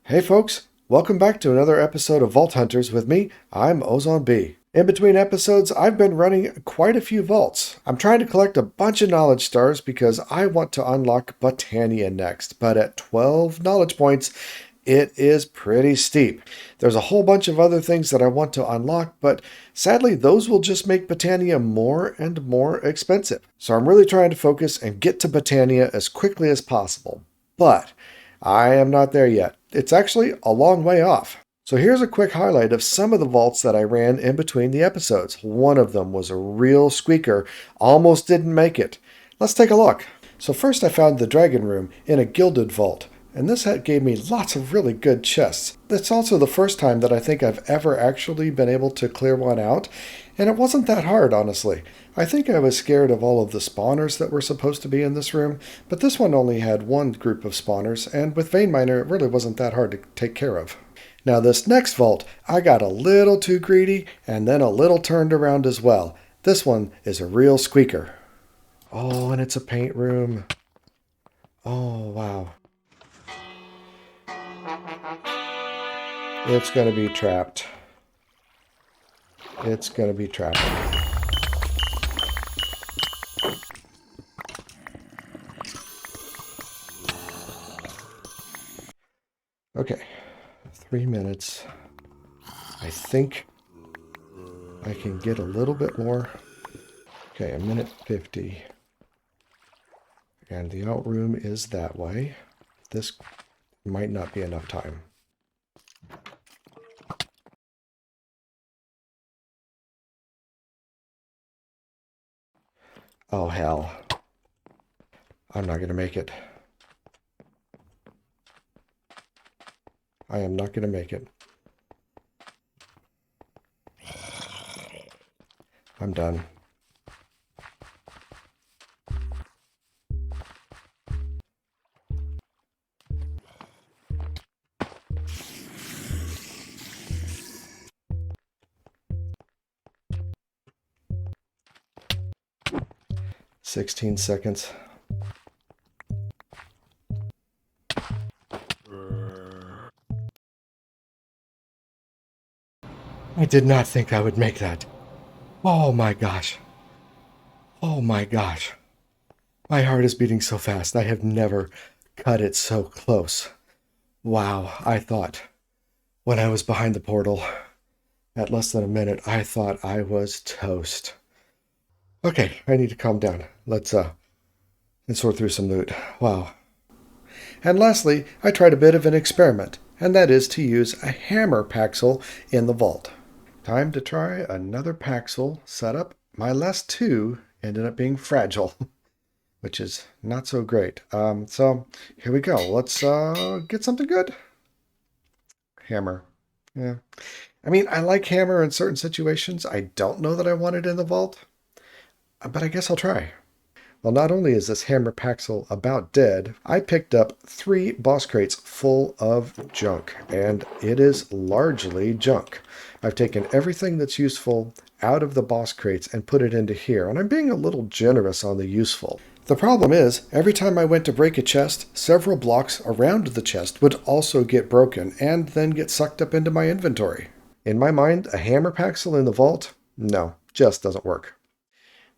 Hey folks, welcome back to another episode of Vault Hunters with me. I'm OzoneB. In between episodes, I've been running quite a few vaults. I'm trying to collect a bunch of knowledge stars because I want to unlock Botania next, but at 12 knowledge points, it is pretty steep. There's a whole bunch of other things that I want to unlock, but sadly, those will just make Botania more and more expensive. So I'm really trying to focus and get to Botania as quickly as possible. But I am not there yet. It's actually a long way off. So here's a quick highlight of some of the vaults that I ran in between the episodes. One of them was a real squeaker, almost didn't make it. Let's take a look. So first I found the dragon room in a gilded vault, and this gave me lots of really good chests. It's also the first time that I think I've ever actually been able to clear one out, and it wasn't that hard, honestly. I think I was scared of all of the spawners that were supposed to be in this room, but this one only had one group of spawners, and with Vein Miner it really wasn't that hard to take care of. Now this next vault, I got a little too greedy, and then a little turned around as well. This one is a real squeaker. Oh, and it's a paint room. Oh, wow. It's going to be trapped. It's going to be trapped. Okay, 3 minutes. I think I can get a little bit more. Okay, a minute 50. And the out room is that way. This might not be enough time. Oh, hell. I'm not going to make it. I am not going to make it. I'm done. "16 seconds. I did not think I would make that. Oh my gosh. Oh my gosh. My heart is beating so fast. I have never cut it so close. Wow, I thought when I was behind the portal at less than a minute, I thought I was toast. Okay, I need to calm down. Let's sort through some loot. Wow. And lastly, I tried a bit of an experiment, and that is to use a hammer paxil in the vault. Time to try another paxil setup. My last two ended up being fragile, which is not so great. So here we go. Let's get something good. Hammer. Yeah. I mean, I like hammer in certain situations. I don't know that I want it in the vault, but I guess I'll try. Well, not only is this hammer paxil about dead, I picked up 3 boss crates full of junk, and it is largely junk. I've taken everything that's useful out of the boss crates and put it into here, and I'm being a little generous on the useful. The problem is, every time I went to break a chest, several blocks around the chest would also get broken and then get sucked up into my inventory. In my mind, a hammer paxil in the vault? No, just doesn't work.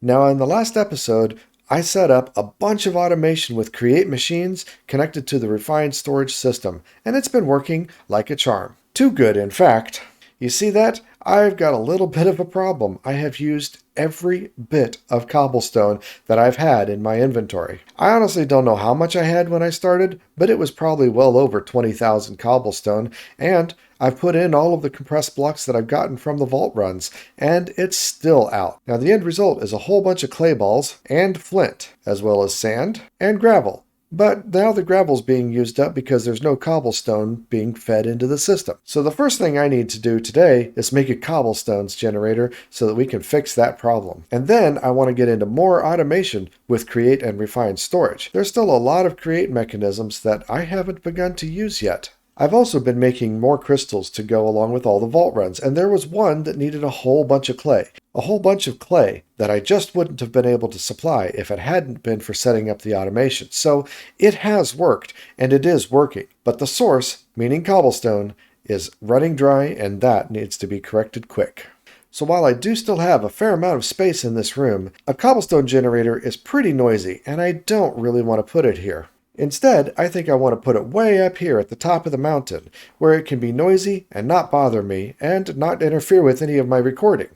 Now, in the last episode, I set up a bunch of automation with Create Machines connected to the refined storage system, and it's been working like a charm. Too good, in fact. You see that? I've got a little bit of a problem. I have used every bit of cobblestone that I've had in my inventory. I honestly don't know how much I had when I started, but it was probably well over 20,000 cobblestone, and I've put in all of the compressed blocks that I've gotten from the vault runs, and it's still out. Now the end result is a whole bunch of clay balls and flint, as well as sand and gravel. But now the gravel's being used up because there's no cobblestone being fed into the system. So the first thing I need to do today is make a cobblestones generator so that we can fix that problem. And then I want to get into more automation with Create and Refine Storage. There's still a lot of Create mechanisms that I haven't begun to use yet. I've also been making more crystals to go along with all the vault runs, and there was one that needed a whole bunch of clay. A whole bunch of clay that I just wouldn't have been able to supply if it hadn't been for setting up the automation. So it has worked, and it is working. But the source, meaning cobblestone, is running dry, and that needs to be corrected quick. So while I do still have a fair amount of space in this room, a cobblestone generator is pretty noisy, and I don't really want to put it here. Instead, I think I want to put it way up here at the top of the mountain, where it can be noisy and not bother me, and not interfere with any of my recording.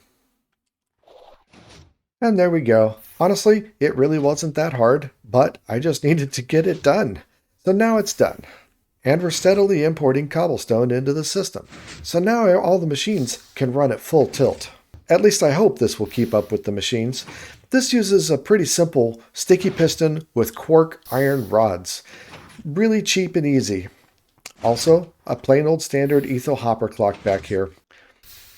And there we go. Honestly, it really wasn't that hard, but I just needed to get it done. So now it's done. And we're steadily importing cobblestone into the system. So now all the machines can run at full tilt. At least I hope this will keep up with the machines. This uses a pretty simple sticky piston with quark iron rods. Really cheap and easy. Also, a plain old standard etho hopper clock back here.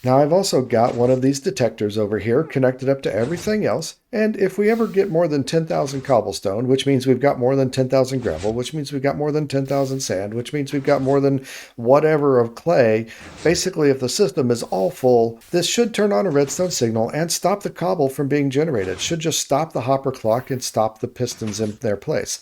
Now I've also got one of these detectors over here connected up to everything else, and if we ever get more than 10,000 cobblestone, which means we've got more than 10,000 gravel, which means we've got more than 10,000 sand, which means we've got more than whatever of clay, basically if the system is all full, this should turn on a redstone signal and stop the cobble from being generated. It should just stop the hopper clock and stop the pistons in their place.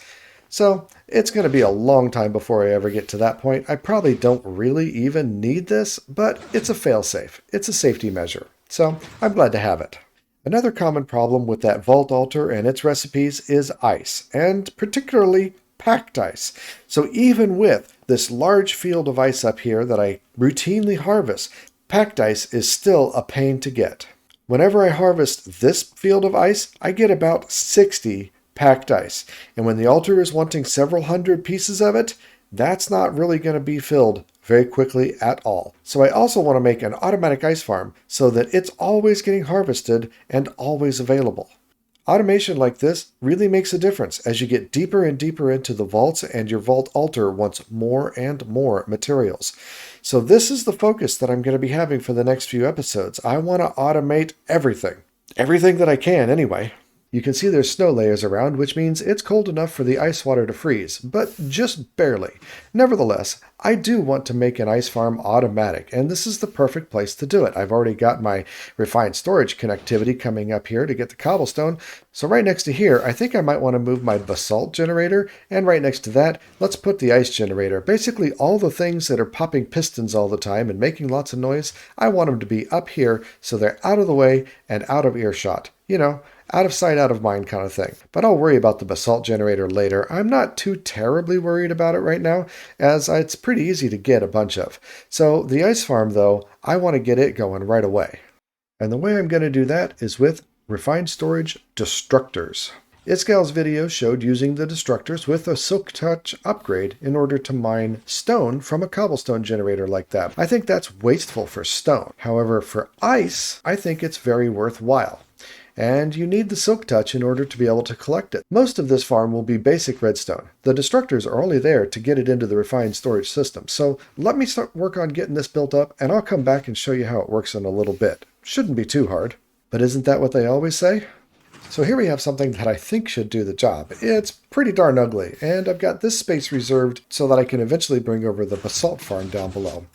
So it's going to be a long time before I ever get to that point. I probably don't really even need this, but it's a fail-safe. It's a safety measure. So I'm glad to have it. Another common problem with that vault altar and its recipes is ice, and particularly packed ice. So even with this large field of ice up here that I routinely harvest, packed ice is still a pain to get. Whenever I harvest this field of ice, I get about 60 packed ice. And when the altar is wanting several hundred pieces of it, that's not really going to be filled very quickly at all. So I also want to make an automatic ice farm so that it's always getting harvested and always available. Automation like this really makes a difference as you get deeper and deeper into the vaults and your vault altar wants more and more materials. So this is the focus that I'm going to be having for the next few episodes. I want to automate everything. Everything that I can anyway. You can see there's snow layers around, which means it's cold enough for the ice water to freeze, but just barely. Nevertheless, I do want to make an ice farm automatic, and this is the perfect place to do it. I've already got my refined storage connectivity coming up here to get the cobblestone, so right next to here, I think I might want to move my basalt generator, and right next to that, let's put the ice generator. Basically, all the things that are popping pistons all the time and making lots of noise, I want them to be up here so they're out of the way and out of earshot. You know, out of sight, out of mind kind of thing. But I'll worry about the basalt generator later. I'm not too terribly worried about it right now, as it's pretty easy to get a bunch of. So the ice farm, though, I want to get it going right away. And the way I'm going to do that is with refined storage destructors. Isgal's video showed using the destructors with a Silk Touch upgrade in order to mine stone from a cobblestone generator like that. I think that's wasteful for stone. However, for ice, I think it's very worthwhile. And you need the Silk Touch in order to be able to collect it. Most of this farm will be basic redstone. The destructors are only there to get it into the refined storage system. So let me start work on getting this built up, and I'll come back and show you how it works in a little bit. Shouldn't be too hard. But isn't that what they always say? So here we have something that I think should do the job. It's pretty darn ugly, and I've got this space reserved so that I can eventually bring over the basalt farm down below.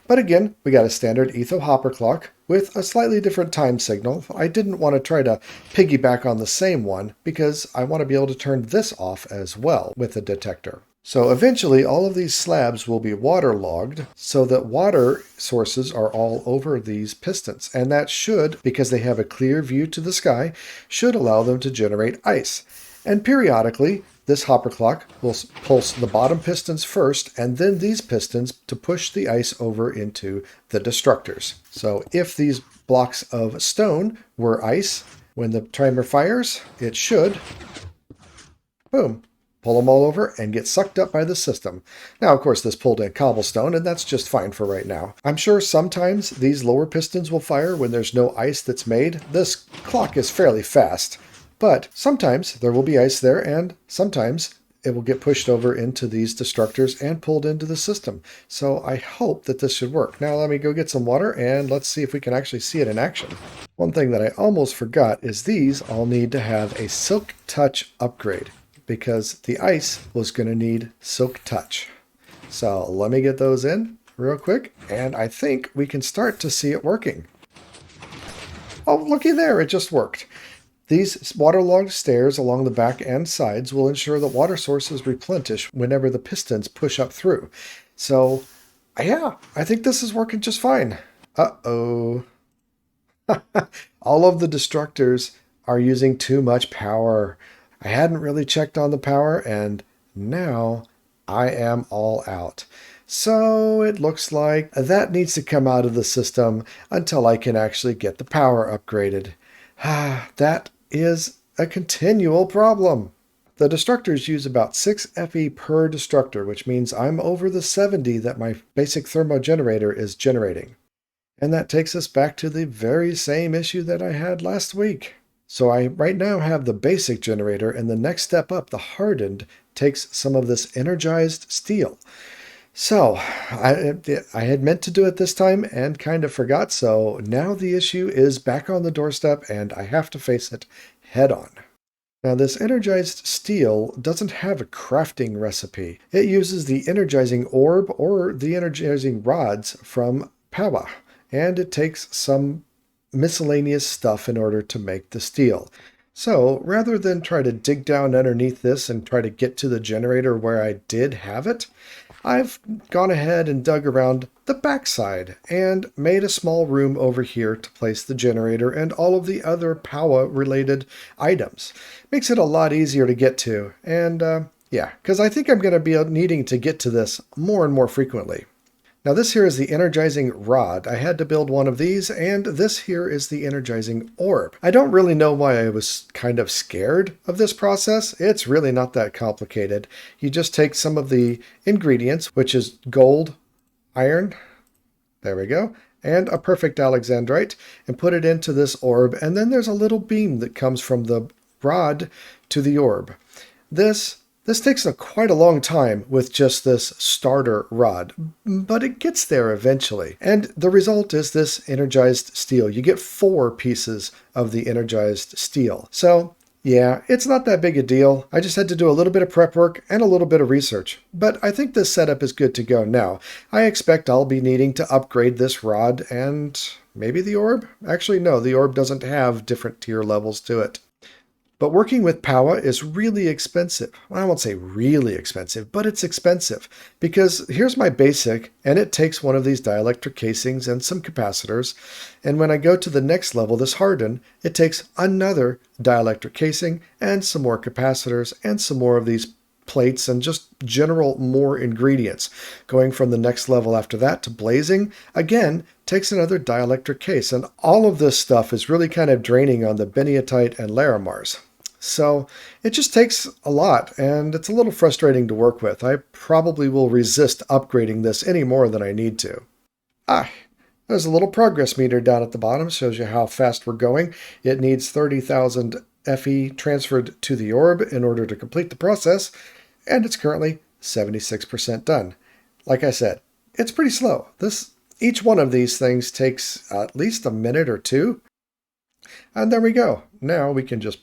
But again, we got a standard etho hopper clock with a slightly different time signal. I didn't want to try to piggyback on the same one because I want to be able to turn this off as well with the detector. So eventually all of these slabs will be waterlogged so that water sources are all over these pistons. And that should, because they have a clear view to the sky, should allow them to generate ice. And periodically, this hopper clock will pulse the bottom pistons first, and then these pistons to push the ice over into the destructors. So if these blocks of stone were ice, when the timer fires, it should, boom, pull them all over and get sucked up by the system. Now, of course, this pulled in cobblestone, and that's just fine for right now. I'm sure sometimes these lower pistons will fire when there's no ice that's made. This clock is fairly fast. But sometimes there will be ice there, and sometimes it will get pushed over into these destructors and pulled into the system. So I hope that this should work. Now let me go get some water, and let's see if we can actually see it in action. One thing that I almost forgot is these all need to have a Silk Touch upgrade, because the ice was going to need Silk Touch. So let me get those in real quick, and I think we can start to see it working. Oh, looky there, it just worked. These waterlogged stairs along the back and sides will ensure that water sources replenish whenever the pistons push up through. So, yeah, I think this is working just fine. Uh-oh. All of the destructors are using too much power. I hadn't really checked on the power, and now I am all out. So it looks like that needs to come out of the system until I can actually get the power upgraded. That is a continual problem. The destructors use about 6 FE per destructor, which means I'm over the 70 that my basic thermogenerator is generating. And that takes us back to the very same issue that I had last week. So I right now have the basic generator, and the next step up, the hardened, takes some of this energized steel. So I had meant to do it this time and kind of forgot, so now the issue is back on the doorstep and I have to face it head on. Now this energized steel doesn't have a crafting recipe. It uses the energizing orb or the energizing rods from Pawa, and it takes some miscellaneous stuff in order to make the steel. So rather than try to dig down underneath this and try to get to the generator where I did have it, I've gone ahead and dug around the backside and made a small room over here to place the generator and all of the other Pawa related items. Makes it a lot easier to get to, and yeah, because I think I'm going to be needing to get to this more and more frequently. Now this here is the energizing rod. I had to build one of these, and this here is the energizing orb. I don't really know why I was kind of scared of this process. It's really not that complicated. You just take some of the ingredients, which is gold, iron, there we go, and a perfect alexandrite, and put it into this orb, and then there's a little beam that comes from the rod to the orb. This takes quite a long time with just this starter rod, but it gets there eventually. And the result is this energized steel. You get 4 pieces of the energized steel. So yeah, it's not that big a deal. I just had to do a little bit of prep work and a little bit of research. But I think this setup is good to go now. I expect I'll be needing to upgrade this rod and maybe the orb? Actually, no, the orb doesn't have different tier levels to it. But working with Pawa is really expensive. Well, I won't say really expensive, but it's expensive. Because here's my basic, and it takes one of these dielectric casings and some capacitors. And when I go to the next level, this harden, it takes another dielectric casing and some more capacitors and some more of these plates and just general more ingredients. Going from the next level after that to blazing, again, takes another dielectric case. And all of this stuff is really kind of draining on the beniatite and larimars. So it just takes a lot, and it's a little frustrating to work with. I probably will resist upgrading this any more than I need to. There's a little progress meter down at the bottom, shows you how fast we're going. It needs 30,000 FE transferred to the orb in order to complete the process, and it's currently 76% done. Like I said, it's pretty slow. Each one of these things takes at least a minute or two. And there we go. Now we can just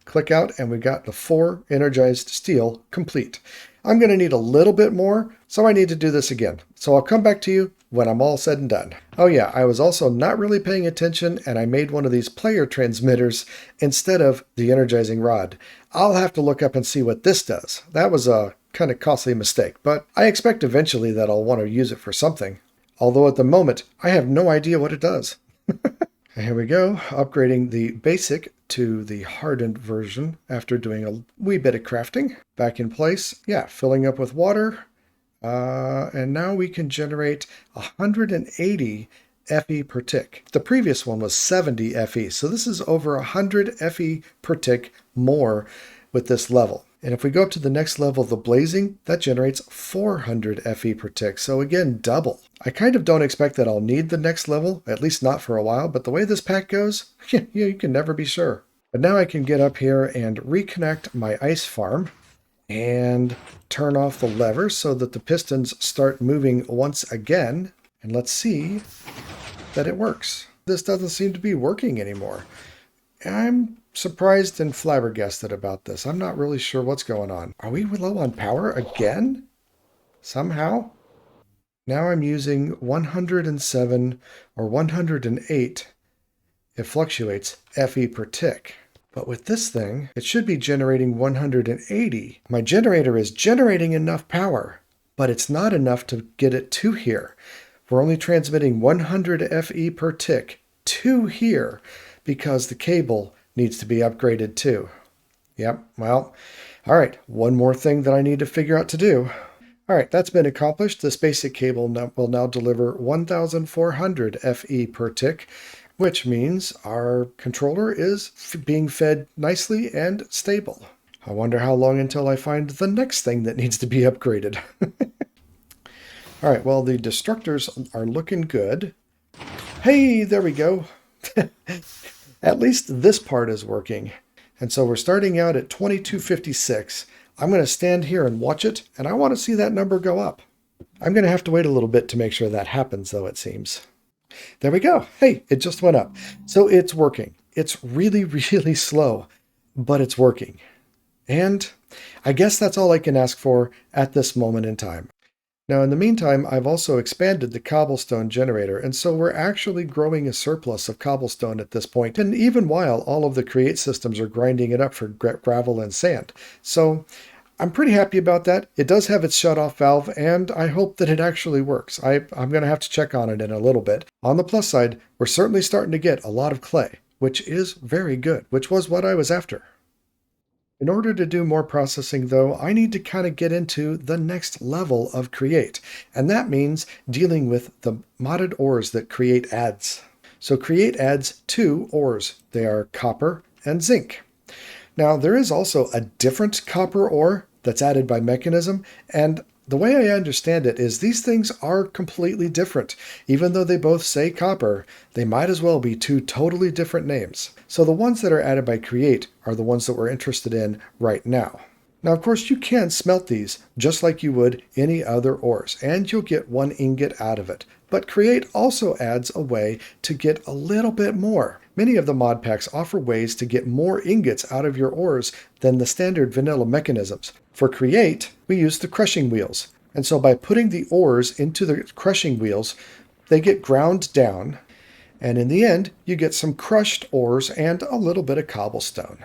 click out and we got the 4 energized steel complete. I'm going to need a little bit more, so I need to do this again. So I'll come back to you when I'm all said and done. Oh yeah, I was also not really paying attention, and I made one of these player transmitters instead of the energizing rod. I'll have to look up and see what this does. That was a kind of costly mistake, but I expect eventually that I'll want to use it for something. Although at the moment, I have no idea what it does. Here we go, upgrading the basic to the hardened version after doing a wee bit of crafting. Back in place, yeah, filling up with water. And now we can generate 180 FE per tick. The previous one was 70 FE, so this is over 100 FE per tick more with this level. And if we go up to the next level, the blazing, that generates 400 FE per tick. So again, double. I kind of don't expect that I'll need the next level, at least not for a while, but the way this pack goes, you can never be sure. But now I can get up here and reconnect my ice farm and turn off the lever so that the pistons start moving once again. And let's see that it works. This doesn't seem to be working anymore. I'm surprised and flabbergasted about this. I'm not really sure what's going on. Are we low on power again? somehow. Now I'm using 107 or 108. It fluctuates FE per tick. But with this thing, it should be generating 180. My generator is generating enough power, but it's not enough to get it to here. We're only transmitting 100 FE per tick to here because the cable needs to be upgraded too. Yep, well, all right, one more thing that I need to figure out to do. All right, that's been accomplished. This basic cable will now deliver 1,400 FE per tick, which means our controller is being fed nicely and stable. I wonder how long until I find the next thing that needs to be upgraded. All right, well, the destructors are looking good. Hey, there we go. At least this part is working. And so we're starting out at 2256. I'm going to stand here and watch it, and I want to see that number go up. I'm going to have to wait a little bit to make sure that happens, though, it seems. There we go. Hey, it just went up. So it's working. It's really, really slow, but it's working. And I guess that's all I can ask for at this moment in time. Now, in the meantime, I've also expanded the cobblestone generator, and so we're actually growing a surplus of cobblestone at this point, and even while all of the create systems are grinding it up for gravel and sand. So I'm pretty happy about that. It does have its shut-off valve, and I hope that it actually works. I'm going to have to check on it in a little bit. On the plus side, we're certainly starting to get a lot of clay, which is very good, which was what I was after. In order to do more processing, though, I need to kind of get into the next level of create, and that means dealing with the modded ores that create adds. So create adds 2 ores. They are copper and zinc. Now, there is also a different copper ore that's added by Mechanism, and the way I understand it is these things are completely different. Even though they both say copper, they might as well be 2 totally different names. So the ones that are added by Create are the ones that we're interested in right now. Now, of course, you can smelt these just like you would any other ores, and you'll get 1 ingot out of it. But Create also adds a way to get a little bit more. Many of the mod packs offer ways to get more ingots out of your ores than the standard vanilla mechanisms. For Create, we use the crushing wheels. And so by putting the ores into the crushing wheels, they get ground down. And in the end, you get some crushed ores and a little bit of cobblestone.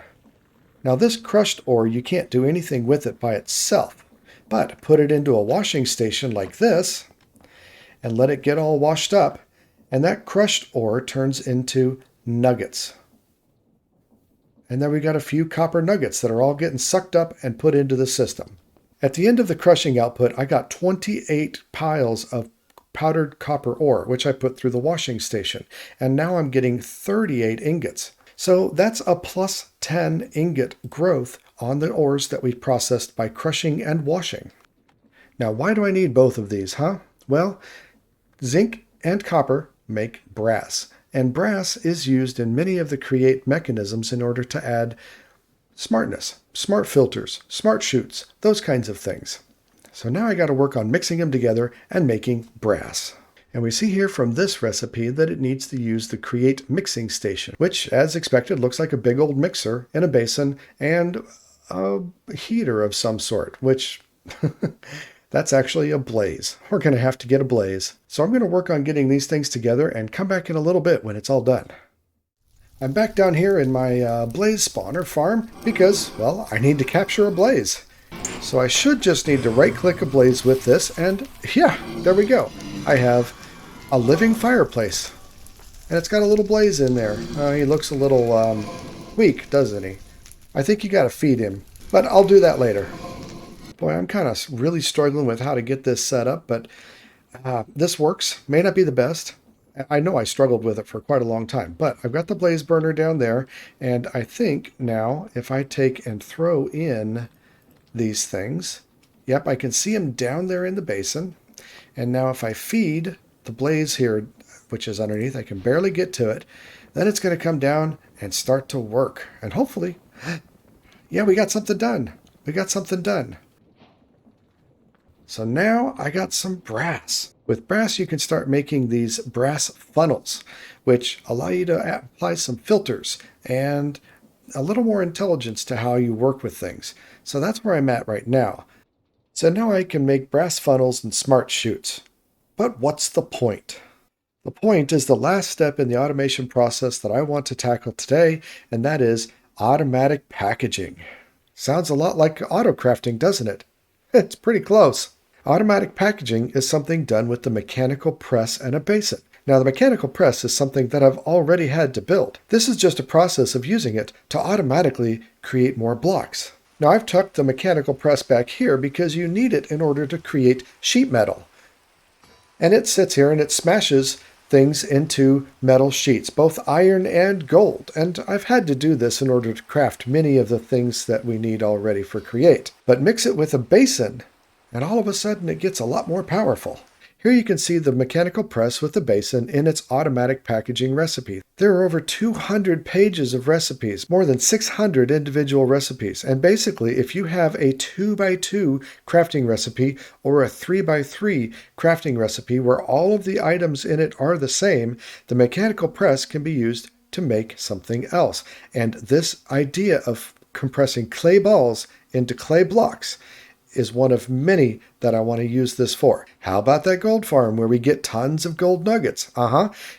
Now this crushed ore, you can't do anything with it by itself. But put it into a washing station like this, and let it get all washed up, and that crushed ore turns into nuggets. And then we got a few copper nuggets that are all getting sucked up and put into the system. At the end of the crushing output, I got 28 piles of powdered copper ore, which I put through the washing station. And now I'm getting 38 ingots. So that's a plus 10 ingot growth on the ores that we processed by crushing and washing. Now, why do I need both of these, huh? Well, zinc and copper make brass. And brass is used in many of the create mechanisms in order to add smartness, smart filters, smart chutes, those kinds of things. So now I got to work on mixing them together and making brass. And we see here from this recipe that it needs to use the create mixing station, which, as expected, looks like a big old mixer in a basin and a heater of some sort, which that's actually a blaze. We're going to have to get a blaze. So I'm going to work on getting these things together and come back in a little bit when it's all done. I'm back down here in my blaze spawner farm because, well, I need to capture a blaze. So I should just need to right-click a blaze with this, and yeah, there we go. I have a living fireplace. And it's got a little blaze in there. He looks a little weak, doesn't he? I think you got to feed him, but I'll do that later. Boy, I'm kind of really struggling with how to get this set up, but this works. May not be the best. I know I struggled with it for quite a long time, but I've got the blaze burner down there, and I think now if I take and throw in these things, yep, I can see them down there in the basin. And now if I feed the blaze here, which is underneath, I can barely get to it, then it's going to come down and start to work. And hopefully, yeah, we got something done. We got something done. So now I got some brass. With brass, you can start making these brass funnels, which allow you to apply some filters and a little more intelligence to how you work with things. So that's where I'm at right now. So now I can make brass funnels and smart chutes. But what's the point? The point is the last step in the automation process that I want to tackle today, and that is automatic packaging. Sounds a lot like auto crafting, doesn't it? It's pretty close. Automatic packaging is something done with the mechanical press and a basin. Now, the mechanical press is something that I've already had to build. This is just a process of using it to automatically create more blocks. Now, I've tucked the mechanical press back here because you need it in order to create sheet metal. And it sits here and it smashes things into metal sheets, both iron and gold. And I've had to do this in order to craft many of the things that we need already for Create. But mix it with a basin, and all of a sudden it gets a lot more powerful. Here you can see the mechanical press with the basin in its automatic packaging recipe. There are over 200 pages of recipes, more than 600 individual recipes. And basically, if you have a 2x2 crafting recipe or a 3x3 crafting recipe where all of the items in it are the same, the mechanical press can be used to make something else. And this idea of compressing clay balls into clay blocks is one of many that I want to use this for. How about that gold farm where we get tons of gold nuggets?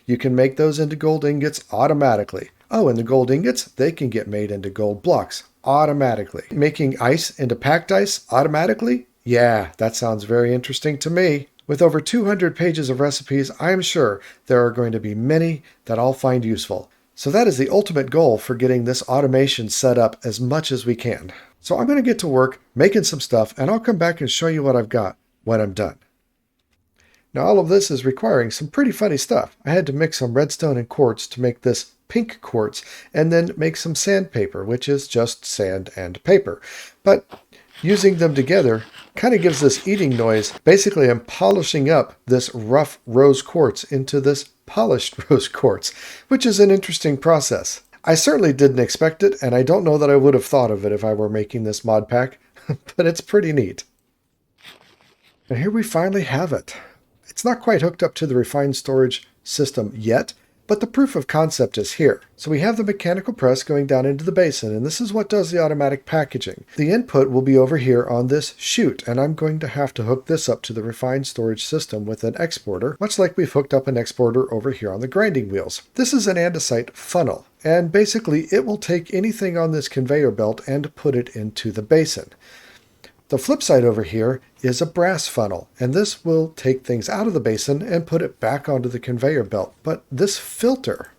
You can make those into gold ingots automatically. Oh, and the gold ingots, they can get made into gold blocks automatically. Making ice into packed ice automatically? Yeah, that sounds very interesting to me. With over 200 pages of recipes, I am sure there are going to be many that I'll find useful. So that is the ultimate goal for getting this automation set up as much as we can. So I'm going to get to work making some stuff, and I'll come back and show you what I've got when I'm done. Now all of this is requiring some pretty funny stuff. I had to mix some redstone and quartz to make this pink quartz, and then make some sandpaper, which is just sand and paper. But using them together kind of gives this eating noise. Basically, I'm polishing up this rough rose quartz into this polished rose quartz, which is an interesting process. I certainly didn't expect it, and I don't know that I would have thought of it if I were making this mod pack, but it's pretty neat. And here we finally have it. It's not quite hooked up to the refined storage system yet, but the proof of concept is here. So we have the mechanical press going down into the basin, and this is what does the automatic packaging. The input will be over here on this chute, and I'm going to have to hook this up to the refined storage system with an exporter, much like we've hooked up an exporter over here on the grinding wheels. This is an andesite funnel, and basically it will take anything on this conveyor belt and put it into the basin. The flip side over here is a brass funnel, and this will take things out of the basin and put it back onto the conveyor belt. But this filter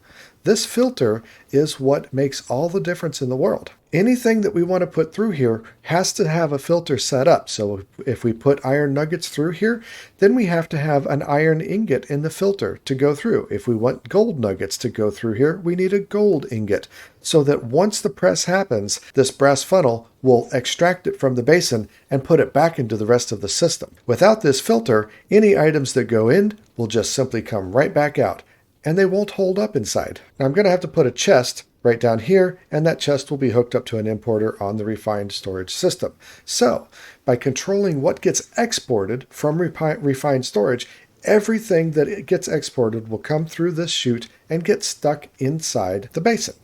is what makes all the difference in the world. Anything that we want to put through here has to have a filter set up. So if we put iron nuggets through here, then we have to have an iron ingot in the filter to go through. If we want gold nuggets to go through here, we need a gold ingot. So that once the press happens, this brass funnel will extract it from the basin and put it back into the rest of the system. Without this filter, any items that go in will just simply come right back out, and they won't hold up inside. Now I'm going to have to put a chest right down here, and that chest will be hooked up to an importer on the refined storage system. So by controlling what gets exported from refined storage, everything that it gets exported will come through this chute and get stuck inside the basin.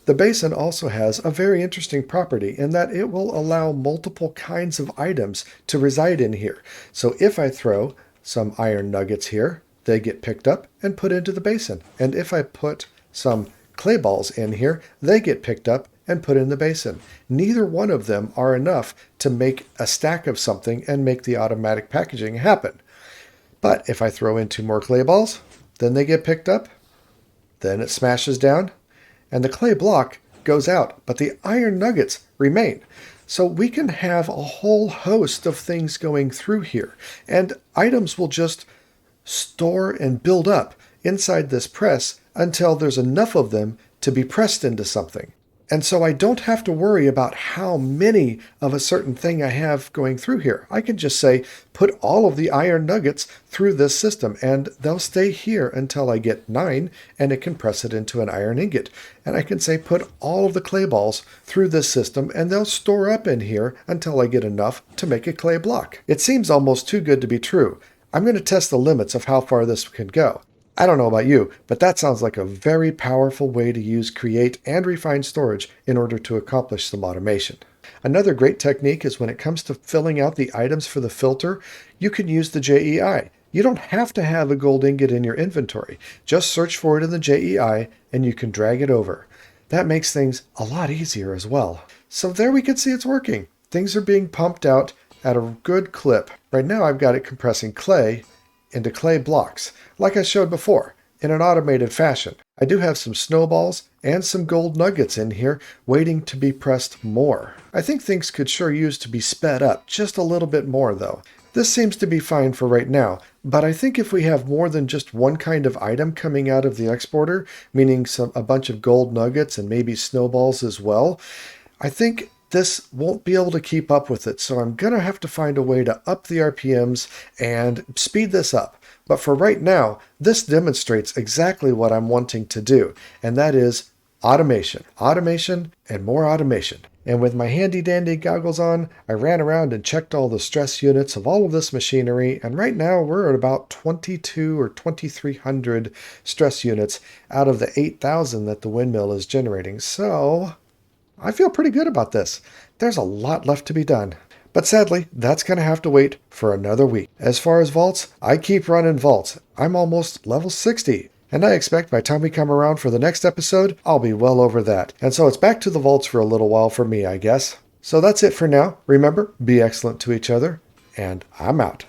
The basin also has a very interesting property in that it will allow multiple kinds of items to reside in here. So if I throw some iron nuggets here, they get picked up and put into the basin. And if I put some clay balls in here, they get picked up and put in the basin. Neither one of them are enough to make a stack of something and make the automatic packaging happen. But if I throw in 2 more clay balls, then they get picked up, then it smashes down, and the clay block goes out, but the iron nuggets remain. So we can have a whole host of things going through here, and items will just store and build up inside this press until there's enough of them to be pressed into something. And so I don't have to worry about how many of a certain thing I have going through here. I can just say, put all of the iron nuggets through this system, and they'll stay here until I get 9, and it can press it into an iron ingot. And I can say, put all of the clay balls through this system, and they'll store up in here until I get enough to make a clay block. It seems almost too good to be true. I'm going to test the limits of how far this can go. I don't know about you, but that sounds like a very powerful way to use Create and Refine Storage in order to accomplish some automation. Another great technique is when it comes to filling out the items for the filter, you can use the JEI. You don't have to have a gold ingot in your inventory. Just search for it in the JEI and you can drag it over. That makes things a lot easier as well. So there we can see it's working. Things are being pumped out at a good clip. Right now I've got it compressing clay into clay blocks, like I showed before, in an automated fashion. I do have some snowballs and some gold nuggets in here waiting to be pressed more. I think things could sure use to be sped up just a little bit more though. This seems to be fine for right now, but I think if we have more than just one kind of item coming out of the exporter, meaning a bunch of gold nuggets and maybe snowballs as well, I think this won't be able to keep up with it. So I'm going to have to find a way to up the RPMs and speed this up. But for right now, this demonstrates exactly what I'm wanting to do, and that is automation, automation, and more automation. And with my handy dandy goggles on, I ran around and checked all the stress units of all of this machinery, and right now we're at about 22 or 2300 stress units out of the 8,000 that the windmill is generating. So I feel pretty good about this. There's a lot left to be done. But sadly, that's going to have to wait for another week. As far as vaults, I keep running vaults. I'm almost level 60. And I expect by the time we come around for the next episode, I'll be well over that. And so it's back to the vaults for a little while for me, I guess. So that's it for now. Remember, be excellent to each other, and I'm out.